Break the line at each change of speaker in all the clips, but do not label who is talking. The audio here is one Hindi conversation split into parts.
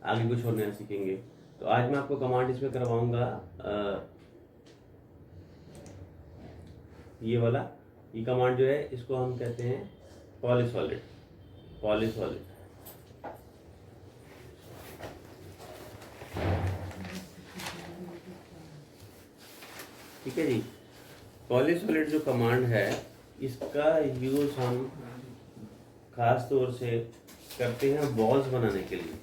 आगे कुछ और नया सीखेंगे। तो आज मैं आपको कमांड इसमें करवाऊंगा ये वाला। ये कमांड जो है इसको हम कहते हैं पॉलीसॉलिड। पॉलीसॉलिड ठीक है जी। पॉलीसॉलिड जो कमांड है इसका यूज हम खास तौर से करते हैं वॉल्स बनाने के लिए।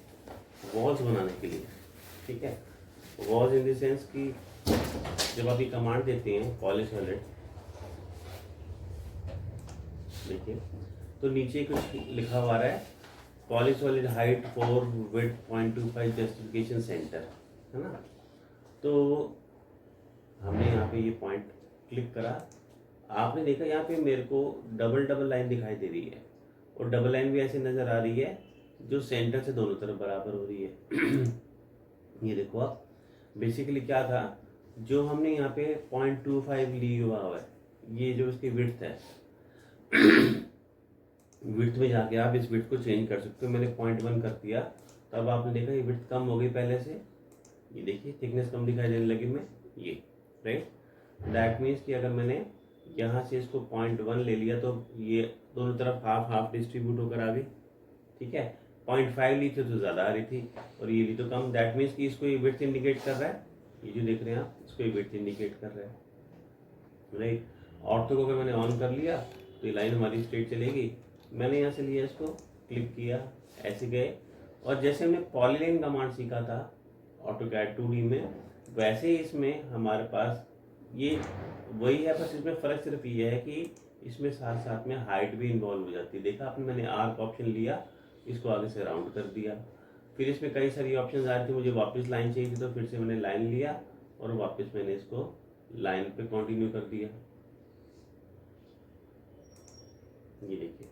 वॉल्स बनाने के लिए, ठीक है। वॉल्स इन द सेंस कि जब आप ये कमांड देते हैं पॉलीसॉलिड, देखिए तो नीचे कुछ लिखा हुआ है polysolid height 4 width 0.25 justification centre, है ना। तो हमने यहाँ पे ये पॉइंट क्लिक करा, आपने देखा यहाँ पे मेरे को डबल डबल लाइन दिखाई दे रही है और डबल लाइन भी ऐसे नज़र आ रही है जो सेंटर से दोनों तरफ बराबर हो रही है। ये देखो आप, बेसिकली क्या था, जो हमने यहाँ पे 0.25 ली हुआ है, ये जो इसकी विड्थ है, विड्थ में जाके आप इस विड्थ को चेंज कर सकते हो। मैंने 0.1 कर दिया, तब आपने देखा ये विड्थ कम हो गई पहले से। ये देखिए थिकनेस कम दिखाई देने लगी में ये, राइट। दैट मीन्स कि अगर मैंने यहाँ से इसको 0.1 ले लिया तो ये दोनों तरफ हाफ हाफ डिस्ट्रीब्यूट होकर आ गई, ठीक है। 0.5 ली थी तो ज़्यादा आ रही थी और ये ली तो कम। दैट मीन्स कि इसको ये विड्थ इंडिकेट कर रहा है, ये जो देख रहे हैं आप, इसको ये विड्थ इंडिकेट कर रहा है, राइट। ऑर्थो को अगर मैंने ऑन कर लिया तो ये लाइन हमारी स्ट्रेट चलेगी। मैंने यहाँ से लिया, इसको क्लिक किया, ऐसे गए। और जैसे हमने पॉलीलाइन कमांड सीखा था ऑटोकैड 2D में, वैसे ही इसमें हमारे पास ये वही है, बस इसमें फ़र्क सिर्फ ये है कि इसमें साथ साथ में हाइट भी इन्वॉल्व हो जाती है। देखा आपने, मैंने आर्क ऑप्शन लिया, इसको आगे से राउंड कर दिया। फिर इसमें कई सारी ऑप्शन आ रही थी, मुझे वापस लाइन चाहिए थी तो फिर से मैंने लाइन लिया और वापस मैंने इसको लाइन पे कंटिन्यू कर दिया। ये देखिए,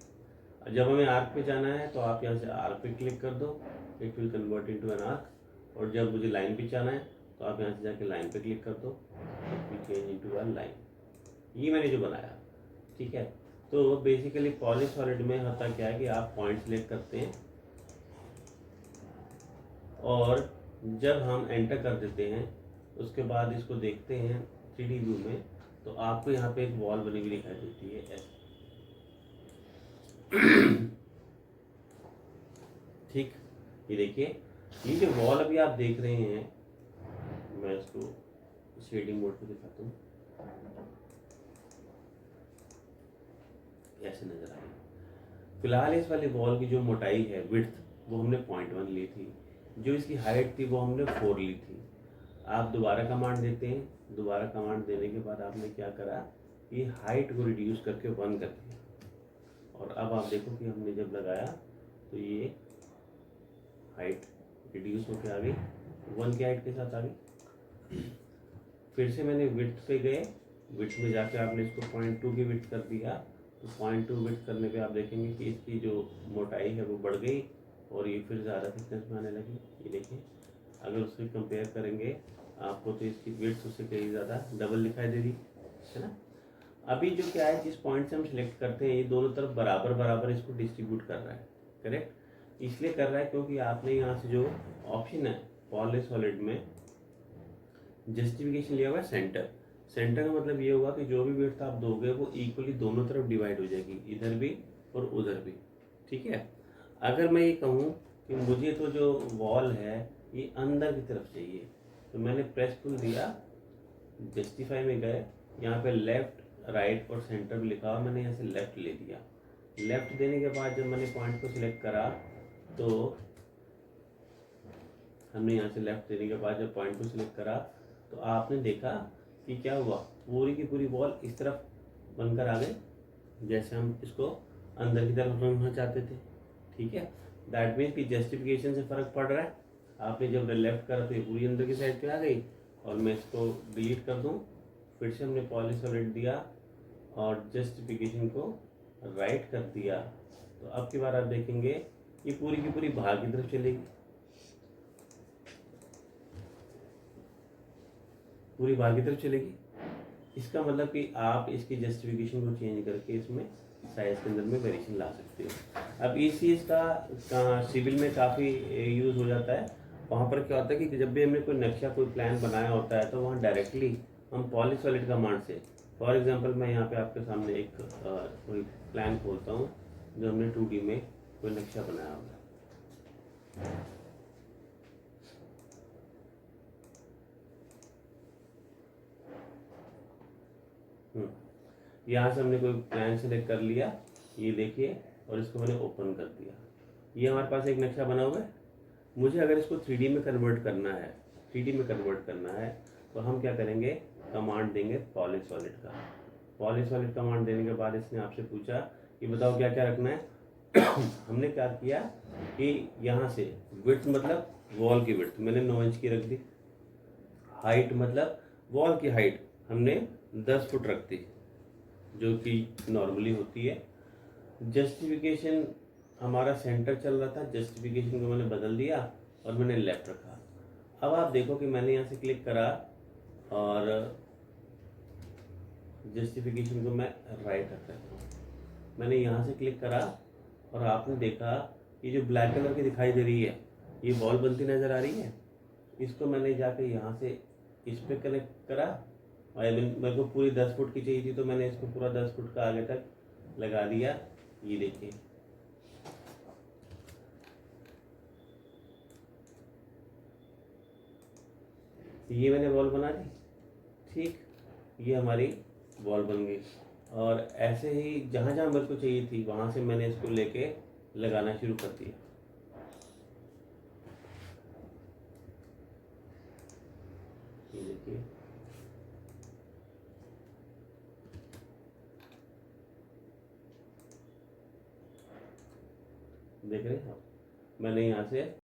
जब हमें आर्क पे जाना है तो आप यहाँ से आर्क पे क्लिक कर दो, it will convert into an arc. और जब मुझे लाइन पे जाना है तो आप यहाँ से जाके लाइन पे क्लिक कर दो, it will change into a line. ये मैंने जो बनाया, ठीक है। तो बेसिकली पॉलीसॉलिड में होता क्या है कि आप पॉइंट सिलेक्ट करते हैं और जब हम एंटर कर देते हैं उसके बाद इसको देखते हैं 3D व्यू में, तो आपको यहाँ पे एक वॉल बनी हुई दिखाई देती है ऐसे, ठीक। ये देखिए, ये जो वॉल अभी आप देख रहे हैं, मैं इसको शेडिंग मोड पे दिखाता हूँ, ऐसे नजर आएगी। फिलहाल इस वाली वॉल की जो मोटाई है, विड्थ, वो हमने 0.1 ली थी। जो इसकी हाइट थी वो हमने 4 ली थी। आप दोबारा कमांड देते हैं, दोबारा कमांड देने के बाद आपने क्या करा, ये हाइट को रिड्यूस करके 1 कर दिया। और अब आप देखो कि हमने जब लगाया तो ये हाइट रिड्यूस होकर आ गई, 1 की हाइट के साथ आ गई। फिर से मैंने विड्थ पे गए, विड्थ में जाके आपने इसको 0.2 की विड्थ कर दिया, तो 0.2 विड्थ करने पे आप देखेंगे कि इसकी जो मोटाई है वो बढ़ गई और ये फिर ज़्यादा थिकनेस में आने लगी। ये देखिए, अगर उससे कंपेयर करेंगे आपको तो इसकी विड्थ उससे कहीं ज़्यादा डबल दिखाई दे रही है ना। अभी जो क्या है, जिस पॉइंट से हम सिलेक्ट करते हैं ये दोनों तरफ बराबर बराबर इसको डिस्ट्रीब्यूट कर रहा है, करेक्ट। इसलिए कर रहा है क्योंकि आपने यहाँ से जो ऑप्शन है पॉलीसॉलिड में जस्टिफिकेशन लिया हुआ है सेंटर। सेंटर का मतलब ये होगा कि जो भी विड्थ आप दोगे वो इक्वली दोनों तरफ डिवाइड हो जाएगी, इधर भी और उधर भी, ठीक है। अगर मैं ये कहूँ कि मुझे तो जो वॉल है ये अंदर की तरफ चाहिए, तो मैंने प्रेस पुल दिया, जस्टिफाई में गए, यहाँ पे लेफ्ट राइट और सेंटर भी लिखा हुआ, मैंने यहाँ से लेफ्ट ले दिया। लेफ्ट देने के बाद जब मैंने पॉइंट को सिलेक्ट करा तो हमने यहाँ से लेफ्ट देने के बाद जब पॉइंट को सिलेक्ट करा तो आपने देखा कि क्या हुआ, पूरी की पूरी वॉल इस तरफ बनकर आ गई, जैसे हम इसको अंदर की तरफ रखना चाहते थे, ठीक है। दैट मीन्स कि जस्टिफिकेशन से फ़र्क पड़ रहा है। आपने जब लेफ्ट करा तो ये पूरी अंदर की साइड पे आ गई। और मैं इसको डिलीट कर दूं, फिर से हमने पॉलीसॉलिड दिया और जस्टिफिकेशन को राइट कर दिया, तो अब की बार आप देखेंगे ये पूरी की पूरी बाहर की तरफ चलेगी, पूरी बाहर की तरफ चलेगी। इसका मतलब कि आप इसकी जस्टिफिकेशन को चेंज करके इसमें साइज के अंदर में वेरिएशन ला सकते हो। अब इस चीज़ का सिविल में काफ़ी यूज़ हो जाता है। वहाँ पर क्या होता है कि जब भी हमने कोई नक्शा कोई प्लान बनाया होता है तो वहाँ डायरेक्टली हम पॉलीसॉलिड कमांड से, फॉर एग्जांपल मैं यहाँ पे आपके सामने एक कोई प्लान खोलता हूँ जो हमने 2D में कोई नक्शा बनाया होगा। यहाँ से हमने कोई प्लान सेलेक्ट कर लिया, ये देखिए, और इसको मैंने ओपन कर दिया। ये हमारे पास एक नक्शा बना हुआ है। मुझे अगर इसको 3D में कन्वर्ट करना है, 3D में कन्वर्ट करना है तो हम क्या करेंगे, कमांड देंगे पॉलीसॉलिड का। पॉलीसॉलिड कमांड देने के बाद इसने आपसे पूछा कि बताओ क्या क्या रखना है। हमने क्या किया कि यहाँ से विड्थ मतलब वॉल की विड्थ मैंने 9 इंच की रख दी, हाइट मतलब वॉल की हाइट हमने 10 फुट रख दी जो कि नॉर्मली होती है। जस्टिफिकेशन हमारा सेंटर चल रहा था, जस्टिफिकेशन को मैंने बदल दिया और मैंने लेफ्ट रखा। अब आप देखो कि मैंने यहाँ से क्लिक करा और जस्टिफिकेशन को मैं राइट रख देता हूँ। मैंने यहाँ से क्लिक करा और आपने देखा ये जो ब्लैक कलर की दिखाई दे रही है ये बॉल बनती नज़र आ रही है। इसको मैंने जाके यहाँ से इस पर कनेक्ट करा और मेरे को पूरी 10 फुट की चाहिए थी तो मैंने इसको पूरा 10 फुट का आगे तक लगा दिया। ये देखिए, ये मैंने बॉल बना दी। ठीक, ये हमारी बॉल बन गई। और ऐसे ही जहाँ जहाँ मेरे को चाहिए थी वहाँ से मैंने इसको लेके लगाना शुरू कर दिया। ये देखिए, देख रहे हैं आप, मैंने यहाँ से